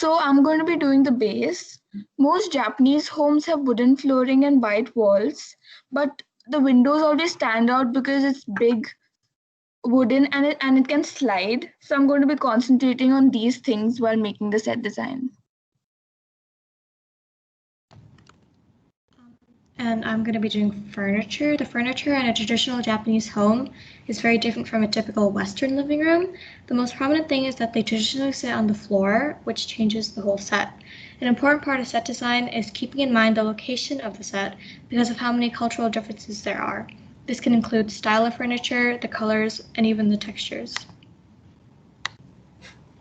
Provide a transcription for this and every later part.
So I'm going to be doing the base. Most Japanese homes have wooden flooring and white walls, but the windows always stand out because it's big, wooden, and it can slide. So I'm going to be concentrating on these things while making the set design. And I'm going to be doing furniture. The furniture in a traditional Japanese home is very different from a typical Western living room. The most prominent thing is that they traditionally sit on the floor, which changes the whole set. An important part of set design is keeping in mind the location of the set because of how many cultural differences there are. This can include style of furniture, the colors, and even the textures.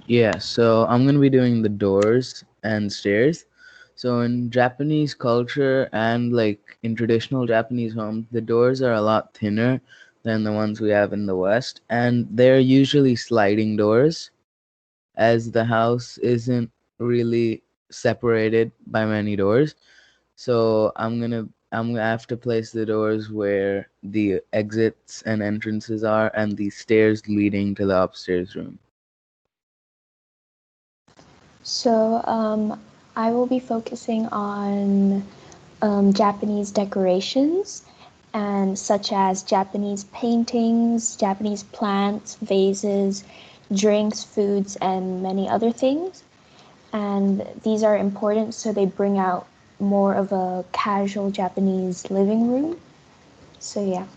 Yeah, so I'm gonna be doing the doors and stairs. So in Japanese culture and like in traditional Japanese homes, the doors are a lot thinner than the ones we have in the West, and they're usually sliding doors, as the house isn't really separated by many doors. So I'm gonna have to place the doors where the exits and entrances are, and the stairs leading to the upstairs room. So I will be focusing on Japanese decorations and such as Japanese paintings, Japanese plants, vases, drinks, foods, and many other things. And these are important so they bring out more of a casual Japanese living room. So yeah.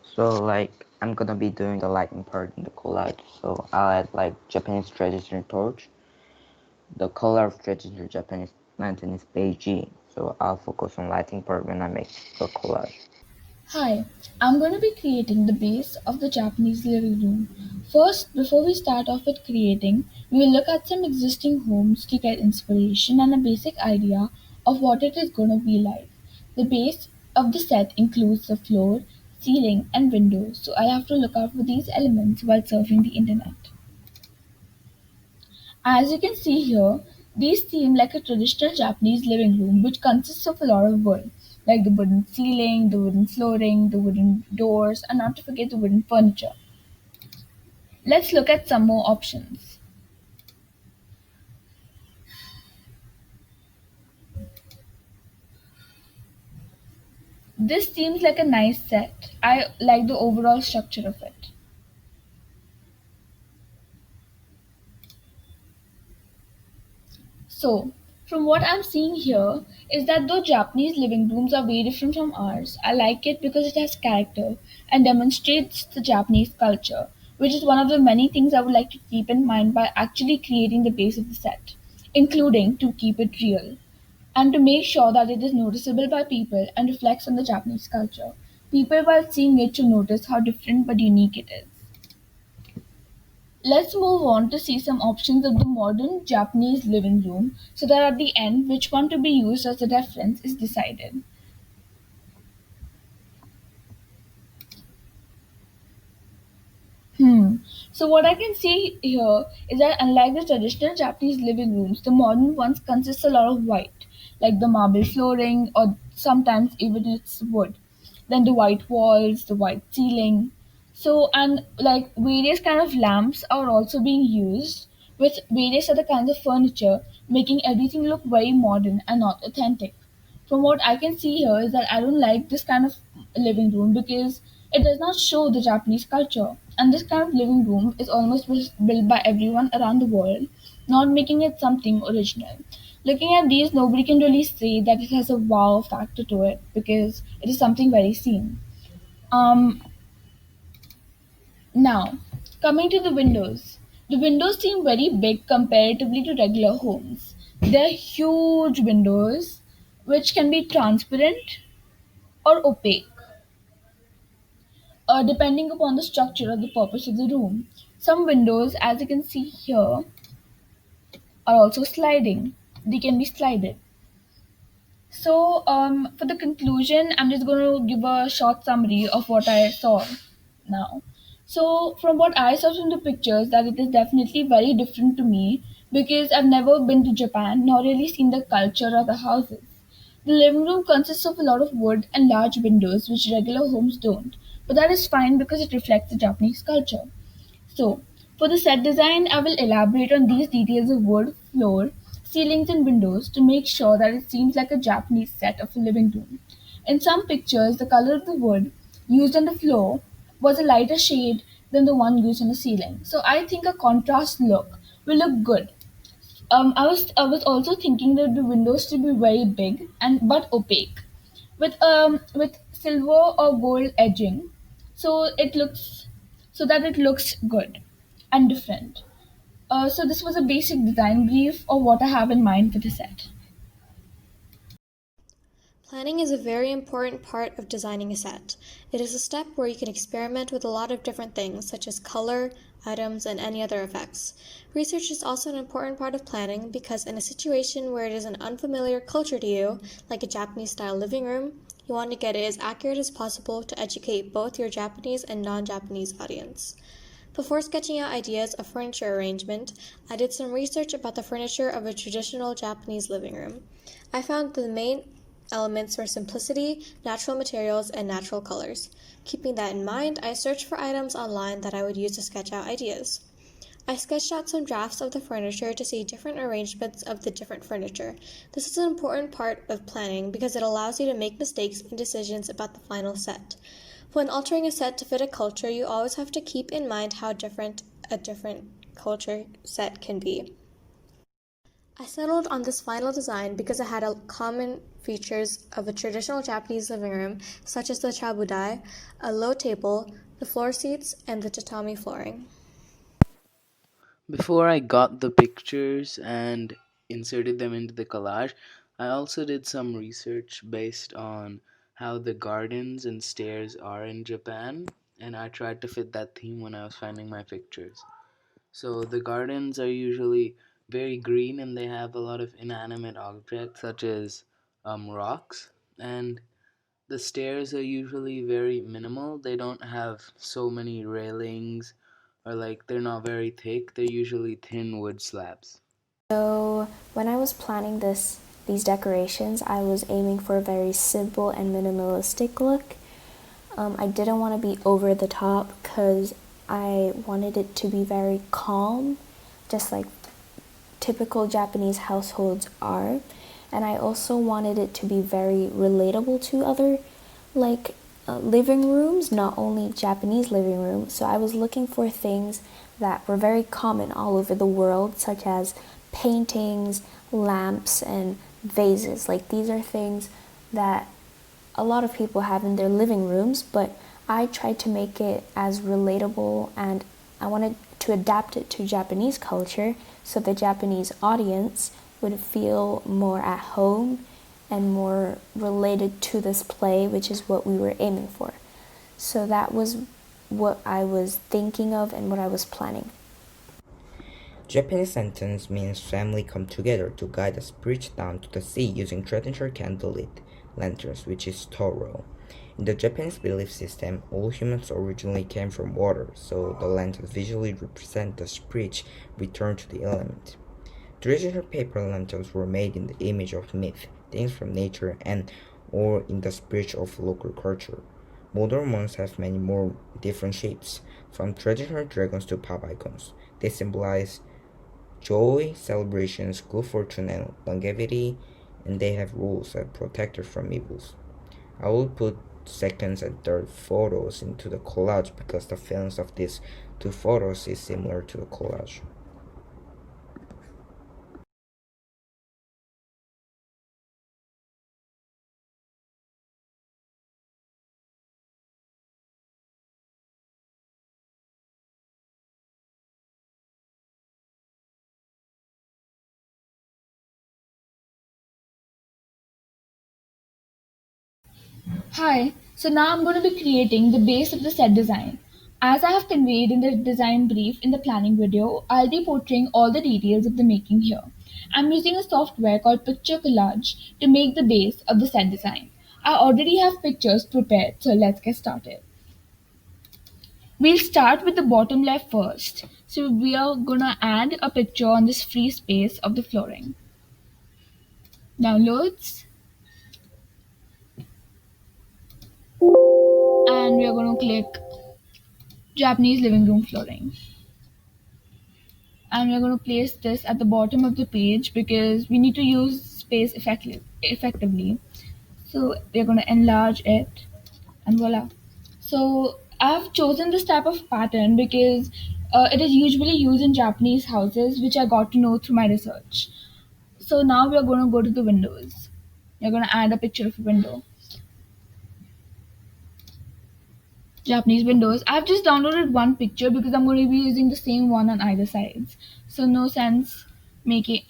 So like I'm gonna be doing the lighting part in the collage. So I'll add like Japanese traditional torch. The color of traditional Japanese lantern is beige, so I'll focus on lighting part when I make the collage. Hi, I'm going to be creating the base of the Japanese living room. First, before we start off with creating, we will look at some existing homes to get inspiration and a basic idea of what it is going to be like. The base of the set includes the floor, ceiling, and windows, so I have to look out for these elements while surfing the internet. As you can see here, these seem like a traditional Japanese living room which consists of a lot of wood, like the wooden ceiling, the wooden flooring, the wooden doors, and not to forget the wooden furniture. Let's look at some more options. This seems like a nice set. I like the overall structure of it. So, from what I'm seeing here is that though Japanese living rooms are very different from ours, I like it because it has character and demonstrates the Japanese culture, which is one of the many things I would like to keep in mind by actually creating the base of the set, including to keep it real and to make sure that it is noticeable by people and reflects on the Japanese culture. People, while seeing it, should notice how different but unique it is. Let's move on to see some options of the modern Japanese living room so that at the end which one to be used as a reference is decided. So what I can see here is that unlike the traditional Japanese living rooms, the modern ones consist a lot of white, like the marble flooring or sometimes even it's wood. Then the white walls, the white ceiling. So and like various kind of lamps are also being used with various other kinds of furniture, making everything look very modern and not authentic. From what I can see here is that I don't like this kind of living room because it does not show the Japanese culture. And this kind of living room is almost built by everyone around the world, not making it something original. Looking at these, nobody can really say that it has a wow factor to it because it is something very seen. Um, Now, coming to the windows. The windows seem very big comparatively to regular homes. They're huge windows which can be transparent or opaque, depending upon the structure or the purpose of the room. Some windows, as you can see here, are also sliding. They can be slided. So, for the conclusion, I'm just going to give a short summary of what I saw now. So, from what I saw from the pictures, that it is definitely very different to me because I've never been to Japan nor really seen the culture of the houses. The living room consists of a lot of wood and large windows, which regular homes don't. But that is fine because it reflects the Japanese culture. So, For the set design, I will elaborate on these details of wood, floor, ceilings, and windows to make sure that it seems like a Japanese set of a living room. In some pictures, the color of the wood used on the floor was a lighter shade than the one used on the ceiling. So I think a contrast look will look good. I was also thinking that the windows should be very big and but opaque, with silver or gold edging, so it looks so that it looks good and different. So this was a basic design brief of what I have in mind for the set. Planning is a very important part of designing a set. It is a step where you can experiment with a lot of different things, such as color, items, and any other effects. Research is also an important part of planning because, in a situation where it is an unfamiliar culture to you, like a Japanese style living room, you want to get it as accurate as possible to educate both your Japanese and non Japanese audience. Before sketching out ideas of furniture arrangement, I did some research about the furniture of a traditional Japanese living room. I found the main elements were simplicity, natural materials, and natural colors. Keeping that in mind, I searched for items online that I would use to sketch out ideas. I sketched out some drafts of the furniture to see different arrangements of the different furniture. This is an important part of planning because it allows you to make mistakes and decisions about the final set. When altering a set to fit a culture, you always have to keep in mind how different a different culture set can be. I settled on this final design because it had a common features of a traditional Japanese living room, such as the chabudai, a low table, the floor seats, and the tatami flooring. Before I got the pictures and inserted them into the collage, I also did some research based on how the gardens and stairs are in Japan, and I tried to fit that theme when I was finding my pictures. So the gardens are usually very green and they have a lot of inanimate objects such as rocks, and the stairs are usually very minimal. They don't have so many railings, or like they're not very thick. They're usually thin wood slabs. So when I was planning these decorations, I was aiming for a very simple and minimalistic look. I didn't want to be over the top because I wanted it to be very calm, just like typical Japanese households are. And I also wanted it to be very relatable to other like living rooms, not only Japanese living rooms. So I was looking for things that were very common all over the world, such as paintings, lamps, and vases. Like these are things that a lot of people have in their living rooms, but I tried to make it as relatable and I wanted to adapt it to Japanese culture so the Japanese audience would feel more at home and more related to this play, which is what we were aiming for. So that was what I was thinking of and what I was planning. Japanese sentence means family come together to guide a spirit down to the sea using traditional candlelit lanterns, which is Toro. In the Japanese belief system, all humans originally came from water, so the lanterns visually represent the spirit returned to the element. Traditional paper lanterns were made in the image of myth, things from nature, and or in the spirit of local culture. Modern ones have many more different shapes, from traditional dragons to pop icons. They symbolize joy, celebrations, good fortune, and longevity, and they have rules that protect us from evils. I will put seconds and third photos into the collage because the feelings of these two photos is similar to the collage. Hi, so now I'm going to be creating the base of the set design. As I have conveyed in the design brief in the planning video, I'll be portraying all the details of the making here. I'm using a software called Picture Collage to make the base of the set design. I already have pictures prepared, so let's get started. We'll start with the bottom left first. So we are gonna add a picture on this free space of the flooring. Downloads, and we are gonna click Japanese living room flooring. and we're going to place this at the bottom of the page because we need to use space effectively. So we're going to enlarge it, and voila. So I've chosen this type of pattern because it is usually used in Japanese houses, which I got to know through my research. So now we are going to go to the windows. We're going to add a picture of a window. Japanese windows. I've just downloaded one picture because I'm going to be using the same one on either sides. So no sense making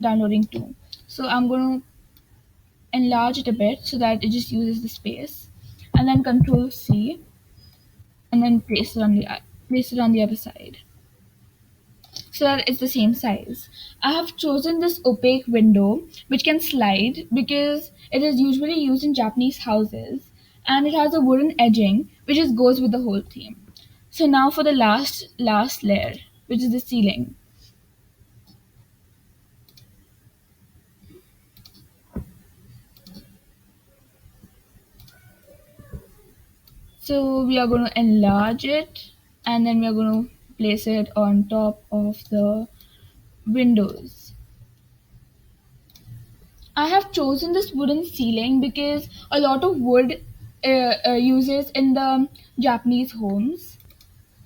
downloading two. So I'm going to enlarge it a bit so that it just uses the space, and then Control C, and then place it on the other side so that it's the same size. I have chosen this opaque window which can slide because it is usually used in Japanese houses, and it has a wooden edging which just goes with the whole theme. So now for the last layer, which is the ceiling. So we are going to enlarge it, and then we are going to place it on top of the windows. I have chosen this wooden ceiling because a lot of wood uses in the Japanese homes.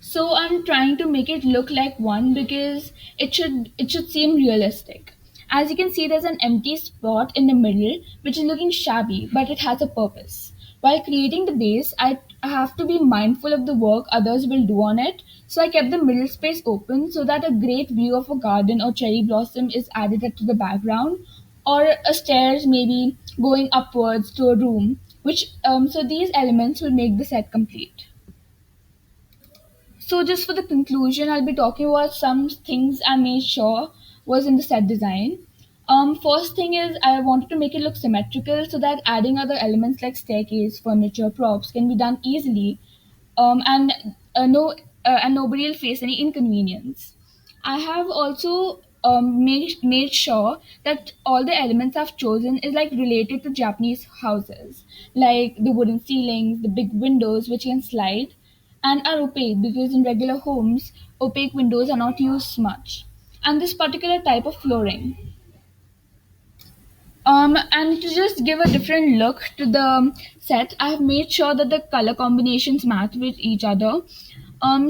So I'm trying to make it look like one because it should seem realistic. As you can see, there's an empty spot in the middle which is looking shabby, but it has a purpose. While creating the base, I have to be mindful of the work others will do on it. So I kept the middle space open so that a great view of a garden or cherry blossom is added to the background, or a stairs maybe going upwards to a room. So these elements will make the set complete. So just for the conclusion, I'll be talking about some things I made sure was in the set design. First thing is I wanted to make it look symmetrical so that adding other elements like staircase, furniture, props can be done easily, and no and nobody will face any inconvenience. I have also made sure that all the elements I've chosen is like related to Japanese houses, like the wooden ceilings, the big windows which can slide, and are opaque because in regular homes, opaque windows are not used much. And this particular type of flooring. And to just give a different look to the set, I've made sure that the color combinations match with each other.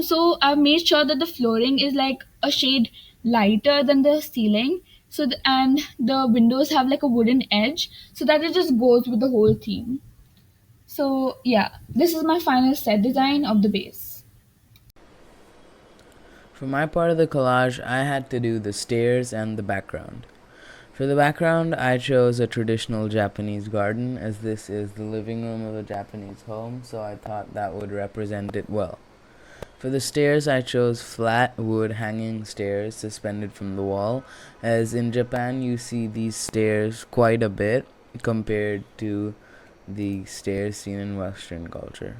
So I've made sure that the flooring is like a shade lighter than the ceiling. And the windows have like a wooden edge so that it just goes with the whole theme. So yeah, this is my final set design of the base. For my part of the collage, I had to do the stairs and the background. For the background, I chose a traditional Japanese garden, as this is the living room of a Japanese home, so I thought that would represent it well. For the stairs, I chose flat wood hanging stairs suspended from the wall, as in Japan you see these stairs quite a bit compared to the stairs seen in Western culture.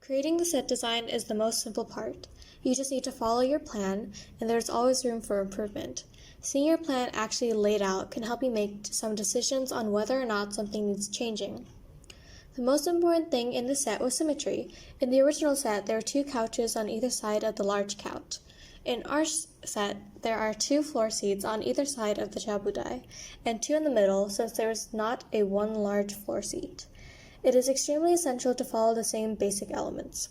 Creating the set design is the most simple part. You just need to follow your plan, and there's always room for improvement. Seeing your plan actually laid out can help you make some decisions on whether or not something needs changing. The most important thing in the set was symmetry. In the original set, there were 2 couches on either side of the large couch. In our set, there are 2 floor seats on either side of the chabudai, and 2 in the middle since there is not a one large floor seat. It is extremely essential to follow the same basic elements.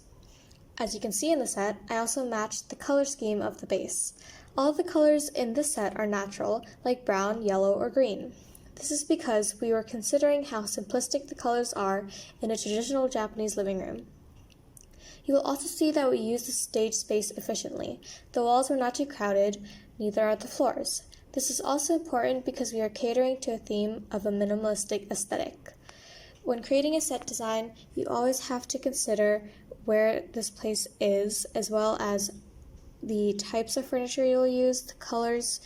As you can see in the set, I also matched the color scheme of the base. All of the colors in this set are natural, like brown, yellow, or green. This is because we were considering how simplistic the colors are in a traditional Japanese living room. You will also see that we used the stage space efficiently. The walls were not too crowded, neither are the floors. This is also important because we are catering to a theme of a minimalistic aesthetic. When creating a set design, you always have to consider where this place is, as well as the types of furniture you'll use, the colors,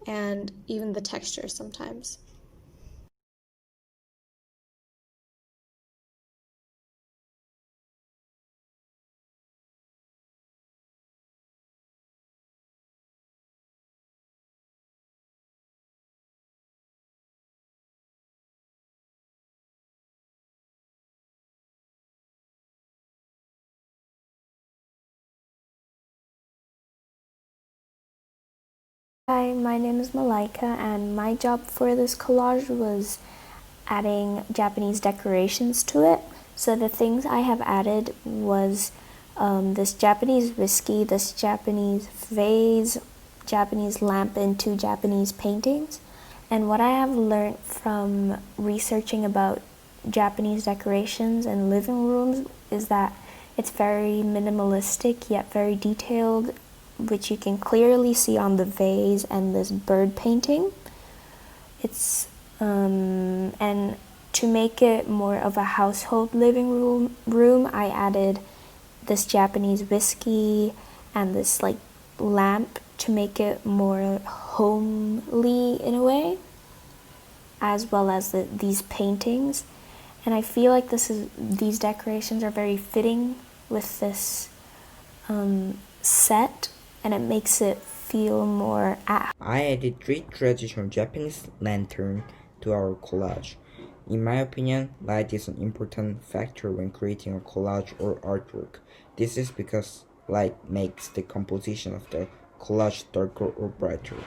and even the textures sometimes. Hi, my name is Malaika, and my job for this collage was adding Japanese decorations to it. So the things I have added was this Japanese whiskey, this Japanese vase, Japanese lamp, and 2 Japanese paintings. And what I have learned from researching about Japanese decorations and living rooms is that it's very minimalistic yet very detailed, which you can clearly see on the vase and this bird painting. It's and to make it more of a household living room, I added this Japanese whiskey and this like lamp to make it more homely in a way, as well as these paintings. And I feel like these decorations are very fitting with this set, and it makes it feel more at. I added 3 traditional Japanese lanterns to our collage. In my opinion, light is an important factor when creating a collage or artwork. This is because light makes the composition of the collage darker or brighter.